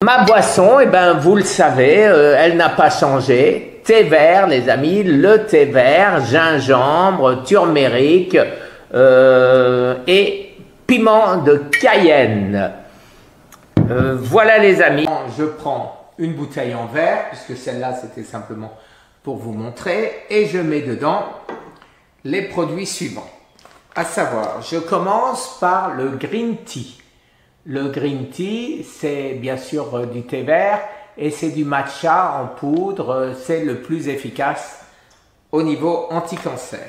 Ma boisson, eh ben, vous le savez, elle n'a pas changé. Thé vert, les amis, le thé vert, gingembre, turméric et piment de Cayenne. Voilà les amis. Je prends une bouteille en verre, puisque celle-là c'était simplement pour vous montrer, et je mets dedans les produits suivants. À savoir, je commence par le green tea. Le green tea, c'est bien sûr du thé vert et c'est du matcha en poudre. C'est le plus efficace au niveau anti-cancer.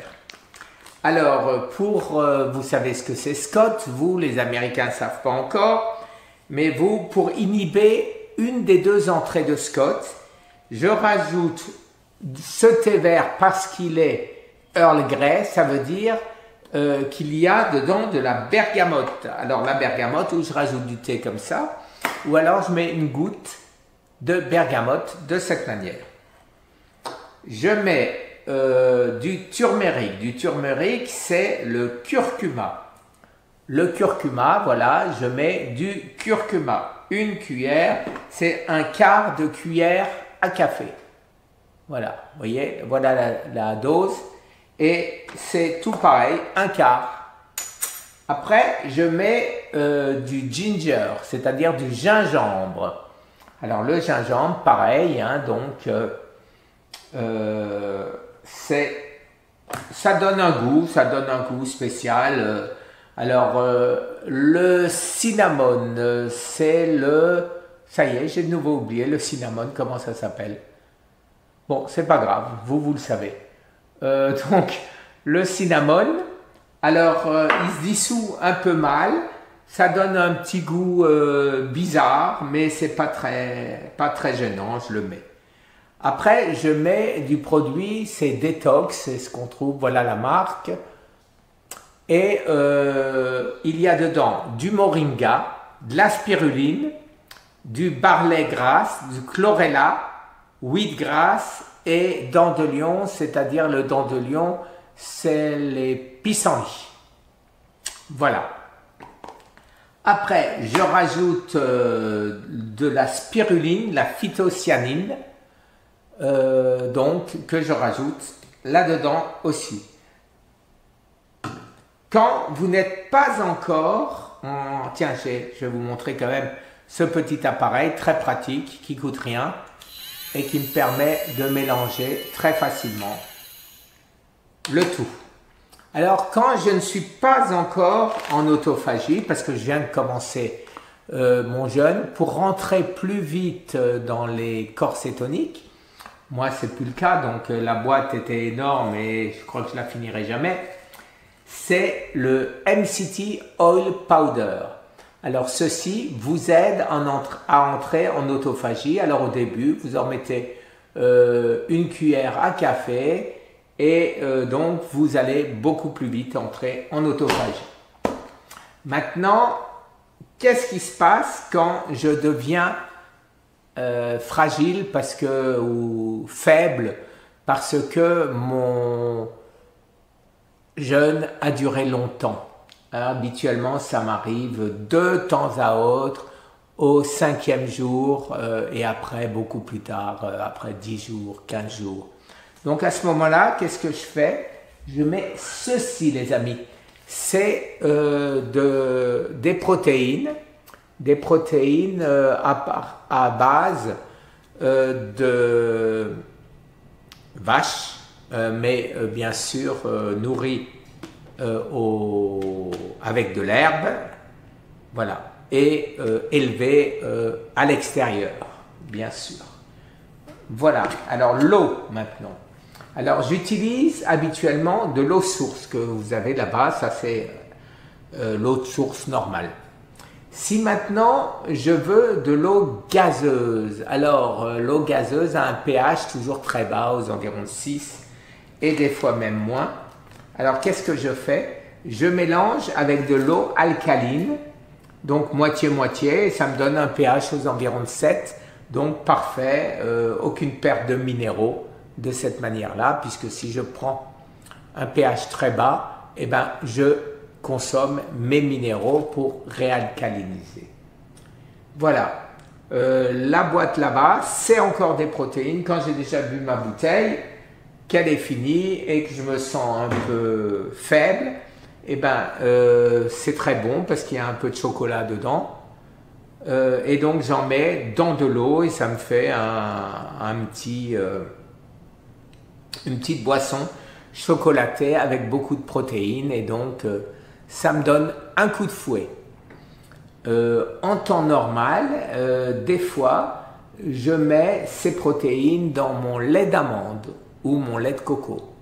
Alors, vous savez ce que c'est Scott, vous les Américains ne savent pas encore, mais vous, pour inhiber une des deux entrées de Scott, je rajoute ce thé vert parce qu'il est Earl Grey, ça veut dire qu'il y a dedans de la bergamote. Alors la bergamote, où je rajoute du thé comme ça, ou alors je mets une goutte de bergamote de cette manière. Je mets du turmeric. Du turmeric, c'est le curcuma. Le curcuma, voilà, je mets du curcuma. Une cuillère, c'est un quart de cuillère à café. Voilà, vous voyez, voilà la dose. Et c'est tout pareil, un quart. Après, je mets du ginger, c'est-à-dire du gingembre. Alors le gingembre, pareil, hein, donc ça donne un goût spécial. Alors le cinnamon, c'est le... Ça y est, j'ai de nouveau oublié le cinnamon, comment ça s'appelle? Bon, c'est pas grave, vous le savez. Donc le cinnamon, alors il se dissout un peu mal, ça donne un petit goût bizarre, mais c'est pas très gênant, je le mets. Après je mets du produit, c'est Détox, c'est ce qu'on trouve, voilà la marque, et il y a dedans du moringa, de la spiruline, du barley grasse, du chlorella, wheatgrass et dents de lion, c'est-à-dire le dent de lion, c'est les pissenlits. Voilà. Après, je rajoute de la spiruline, la phytocyanine, donc que je rajoute là-dedans aussi. Quand vous n'êtes pas encore, tiens, je vais vous montrer quand même ce petit appareil très pratique qui coûte rien et qui me permet de mélanger très facilement le tout. Alors quand je ne suis pas encore en autophagie, parce que je viens de commencer mon jeûne, pour rentrer plus vite dans les corps cétoniques, moi c'est plus le cas, donc la boîte était énorme et je crois que je la finirai jamais, c'est le MCT Oil Powder. Alors ceci vous aide à entrer en autophagie. Alors au début, vous en mettez une cuillère à café et donc vous allez beaucoup plus vite entrer en autophagie. Maintenant, qu'est-ce qui se passe quand je deviens fragile ou faible parce que mon jeûne a duré longtemps? Habituellement, ça m'arrive de temps à autre, au 5e jour et après, beaucoup plus tard, après 10 jours, 15 jours. Donc à ce moment-là, qu'est-ce que je fais? Je mets ceci, les amis. C'est des protéines à base de vache, mais bien sûr nourries avec de l'herbe, voilà, et élevé à l'extérieur, bien sûr. Voilà, alors l'eau maintenant. Alors j'utilise habituellement de l'eau source que vous avez là-bas, ça c'est l'eau de source normale. Si maintenant je veux de l'eau gazeuse, alors l'eau gazeuse a un pH toujours très bas, aux environs de 6 et des fois même moins. Alors qu'est-ce que je fais? Je mélange avec de l'eau alcaline, donc moitié-moitié, et ça me donne un pH aux environs de 7, donc parfait, aucune perte de minéraux de cette manière-là, puisque si je prends un pH très bas, eh ben, je consomme mes minéraux pour réalcaliniser. Voilà. La boîte là-bas, c'est encore des protéines. Quand j'ai déjà bu ma bouteille, qu'elle est finie et que je me sens un peu faible, et ben c'est très bon parce qu'il y a un peu de chocolat dedans. Et donc j'en mets dans de l'eau et ça me fait une petite boisson chocolatée avec beaucoup de protéines et donc ça me donne un coup de fouet. En temps normal, des fois, je mets ces protéines dans mon lait d'amande ou mon lait de coco.